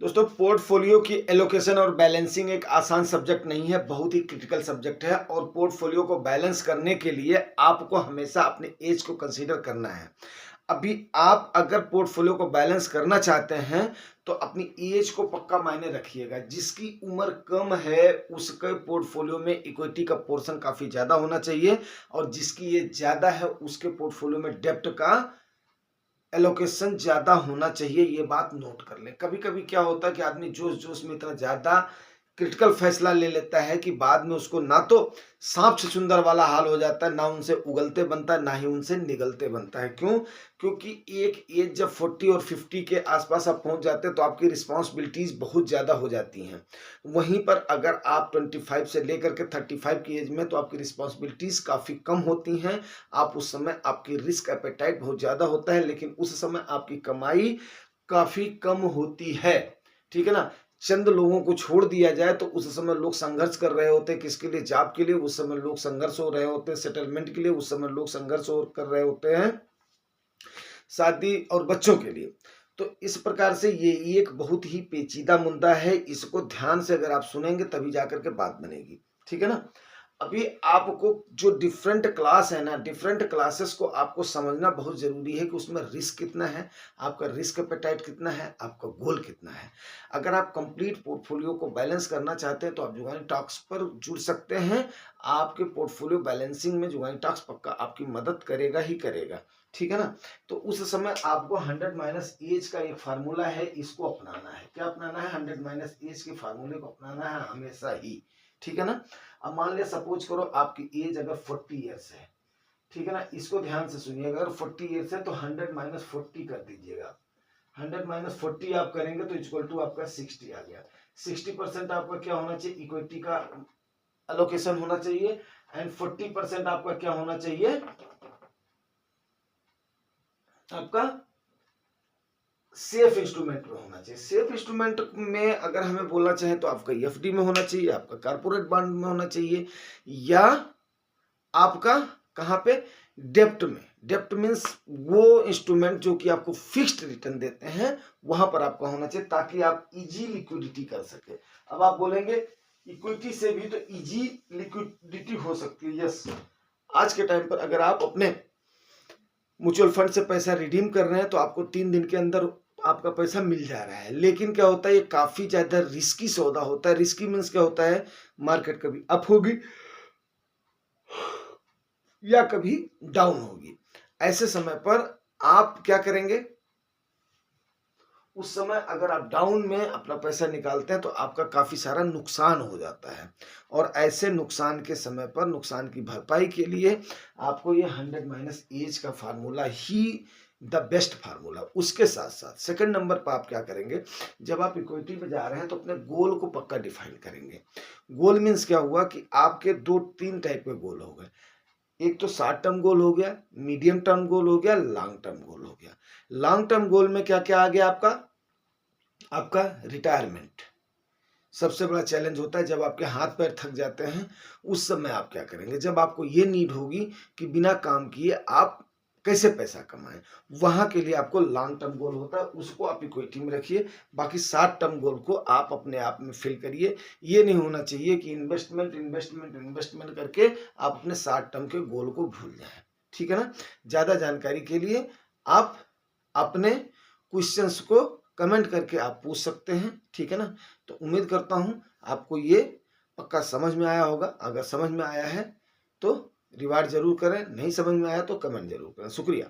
दोस्तों, पोर्टफोलियो की एलोकेशन और बैलेंसिंग एक आसान सब्जेक्ट नहीं है, बहुत ही क्रिटिकल सब्जेक्ट है। और पोर्टफोलियो को बैलेंस करने के लिए आपको हमेशा अपने एज को कंसीडर करना है। अभी आप अगर पोर्टफोलियो को बैलेंस करना चाहते हैं तो अपनी एज को पक्का मायने रखिएगा। जिसकी उम्र कम है उसके पोर्टफोलियो में इक्विटी का पोर्शन काफ़ी ज़्यादा होना चाहिए, और जिसकी एज ज़्यादा है उसके पोर्टफोलियो में डेप्ट का एलोकेशन ज़्यादा होना चाहिए। ये बात नोट कर लें। कभी कभी क्या होता है कि आदमी जोश जोश में इतना ज़्यादा क्रिटिकल फैसला ले लेता है कि बाद में उसको ना तो सांप से सुंदर वाला हाल हो जाता है, ना उनसे उगलते बनता है, ना ही उनसे निगलते बनता है। क्यों? क्योंकि एक एज जब 40 और 50 के आसपास आप पहुंच जाते हैं तो आपकी रिस्पॉन्सिबिलिटीज बहुत ज़्यादा हो जाती हैं। वहीं पर अगर आप 25 से लेकर के 35 की एज में, तो आपकी रिस्पॉन्सिबिलिटीज काफ़ी कम होती हैं। आप उस समय, आपकी रिस्क एपेटाइट बहुत ज़्यादा होता है, लेकिन उस समय आपकी कमाई काफ़ी कम होती है। ठीक है ना? चंद लोगों को छोड़ दिया जाए तो उस समय लोग संघर्ष कर रहे होते हैं। किसके लिए? जॉब के लिए। उस समय लोग संघर्ष हो रहे होते हैं सेटलमेंट के लिए। उस समय लोग संघर्ष कर रहे होते हैं शादी और बच्चों के लिए। तो इस प्रकार से ये एक बहुत ही पेचीदा मुद्दा है। इसको ध्यान से अगर आप सुनेंगे तभी जाकर के बात बनेगी। ठीक है ना? अभी आपको जो डिफरेंट क्लास है ना, डिफरेंट क्लासेस को आपको समझना बहुत जरूरी है कि उसमें रिस्क कितना है, आपका रिस्क एपेटाइट कितना है, आपका गोल कितना है। अगर आप कंप्लीट पोर्टफोलियो को बैलेंस करना चाहते हैं तो आप जुगानी टॉक्स पर जुड़ सकते हैं। आपके पोर्टफोलियो बैलेंसिंग में जुगानी टॉक्स पक्का आपकी मदद करेगा ही करेगा। ठीक है ना? तो उस समय आपको 100 माइनस एज का एक फार्मूला है, इसको अपनाना है। क्या अपनाना है? 100 माइनस एज के फार्मूले को अपनाना है हमेशा ही। ठीक है ना? अब मान लिया, सपोज करो आपकी एज अगर 40 ईयर्स है। ठीक है ना? इसको ध्यान से सुनिएगा। अगर 40 ईयर्स है तो 100 माइनस 40 कर दीजिएगा। 100 माइनस 40 आप करेंगे तो इक्वल टू आपका 60 आ गया। 60% आपका क्या होना चाहिए? इक्विटी का अलोकेशन होना चाहिए। एंड 40% आपका क्या होना चाहिए? आपका सेफ इंस्ट्रूमेंट में होना चाहिए। सेफ इंस्ट्रूमेंट में अगर हमें बोलना चाहे तो आपका एफडी में होना चाहिए, आपका कारपोरेट बॉन्ड में होना चाहिए, या आपका कहां पे? डेप्ट में। डेप्ट मीन्स वो इंस्ट्रूमेंट जो कि आपको फिक्स्ड रिटर्न देते हैं, वहां पर आपका होना चाहिए, ताकि आप इजी लिक्विडिटी कर सके। अब आप बोलेंगे इक्विटी से भी तो इजी लिक्विडिटी हो सकती है। यस, आज के टाइम पर अगर आप अपने म्यूचुअल फंड से पैसा रिडीम कर रहे हैं तो आपको 3 दिन के अंदर आपका पैसा मिल जा रहा है। लेकिन क्या होता है, ये काफी ज्यादा रिस्की सौदा होता है। रिस्की मीन्स क्या होता है? मार्केट कभी अप होगी या कभी डाउन होगी। ऐसे समय पर आप क्या करेंगे? उस समय अगर आप डाउन में अपना पैसा निकालते हैं तो आपका काफी सारा नुकसान हो जाता है। और ऐसे नुकसान के समय पर नुकसान की भरपाई के लिए आपको ये 100 माइनस एज का formula he the best formula. उसके साथ साथ सेकंड नंबर पर आप क्या करेंगे? जब आप इक्विटी पे जा रहे हैं तो अपने गोल को पक्का डिफाइन करेंगे। गोल मीन्स क्या हुआ कि आपके 2-3 टाइप के गोल हो गए। एक तो शॉर्ट टर्म गोल हो गया, मीडियम टर्म गोल हो गया, लॉन्ग टर्म गोल हो गया। लॉन्ग टर्म गोल में क्या क्या आ गया आपका? आपका रिटायरमेंट सबसे बड़ा चैलेंज होता है। जब आपके हाथ पैर थक जाते हैं उस समय आप क्या करेंगे? जब आपको ये नीड होगी कि बिना काम किए आप कैसे पैसा कमाएं, वहां के लिए आपको लॉन्ग टर्म गोल होता है, उसको आप इक्विटी में रखिए। बाकी शॉर्ट टर्म गोल को आप अपने आप में फिल करिए। ये नहीं होना चाहिए कि इन्वेस्टमेंट इन्वेस्टमेंट इन्वेस्टमेंट करके आप अपने शॉर्ट टर्म के गोल को भूल जाएं। ठीक है ना? ज्यादा जानकारी के लिए आप अपने क्वेश्चंस को कमेंट करके आप पूछ सकते हैं। ठीक है ना? तो उम्मीद करता हूं आपको ये पक्का समझ में आया होगा। अगर समझ में आया है तो रिवार्ड जरूर करें, नहीं समझ में आया तो कमेंट जरूर करें। शुक्रिया।